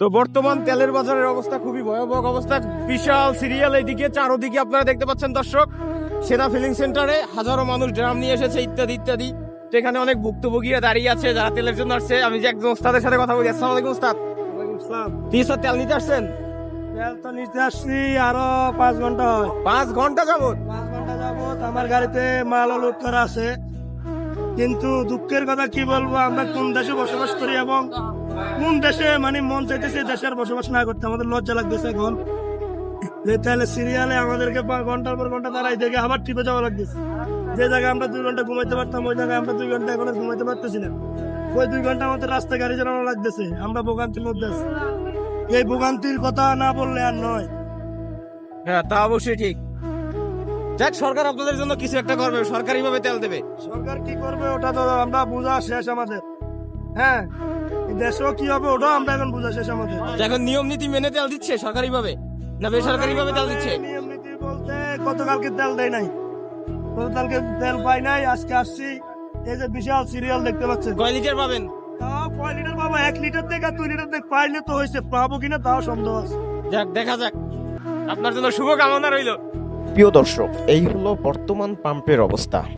তো বর্তমান তেলের বাজারের অবস্থা খুবই ভয়াবহ অবস্থা, বিশাল সিরিয়াল এইদিকে চারোদিকে আপনারা দেখতে পাচ্ছেন দর্শক। সেরা ফিলিং সেন্টারে হাজারো মানুষ ড্রাম নিয়ে এসেছে ইত্যাদি ইত্যাদি। তো এখানে অনেক ভুক্তভোগীরা দাঁড়িয়ে আছে যারা তেলের জন্য আসছে। আমি যে একজন ওস্তাদের সাথে কথা বলি। আসসালামু আলাইকুম ওস্তাদ। তেল নিতে আসছেন? তেল তো নিতে আসছি, আরো 5 ঘন্টা হয়। 5 ঘন্টা যাবত? 5 ঘন্টা যাবত আমার গাড়িতে মাল লোড করা আছে, কিন্তু দুঃখের কথা কি বলবো, আমরা কোন দেশে বসবাস করি এবং কোন দেশে মানে মন চাইতেছে দেশের বসবাস না করতে। আমাদের লজ্জা লাগতেছে এখন যে তাহলে সিরিয়ালে আমাদেরকে ঘন্টার পর ঘন্টা দাঁড়াই থেকে আবার টিপে যাওয়া লাগতেছে। যে জায়গায় আমরা 2 ঘন্টা ঘুমাইতে পারতাম ওই জায়গায় আমরা 2 ঘন্টা এখন আর ঘুমাইতে পারতেছি না। ওই 2 ঘন্টা আমাদের রাস্তায় গাড়ি চালানো লাগতেছে, আমরা ভোগান্তির মধ্যে আছি। এই ভোগান্তির কথা না বললে আর নয়। হ্যাঁ, তা অবশ্যই ঠিক। যাক, সরকার আপনাদের জন্য কিছু একটা করবে, সরকারি ভাবে তেল দেবে। সরকার কি করবে ওটা তো আমরা বোঝা শেষ আমাদের। হ্যাঁ, এই দেশেও কি হবে ওটাও আমরা এখন বোঝা শেষ আমাদের। তো এখন নিয়ম নীতি মেনে তেল দিচ্ছে সরকারি ভাবে না বেসরকারি ভাবে তেল দিচ্ছে? নিয়ম নীতি বলতে গতকালকে তেল দেয় নাই, গতকালকে তেল পাই নাই, আজকে আসছি। এই যে বিশাল সিরিয়াল দেখতে পাচ্ছেন। কয় লিটার পাবেন? তাও 5 লিটার পাবো, 1 লিটার থেকে আর 2 লিটার থেকে পাইলে তো হয়েছে, পাবো কিনা তাও সন্দেহ আছে। যাক, দেখা যাক। আপনার জন্য শুভ কামনা রইল। প্রিয় দর্শক, এই হলো বর্তমান পাম্পের অবস্থা।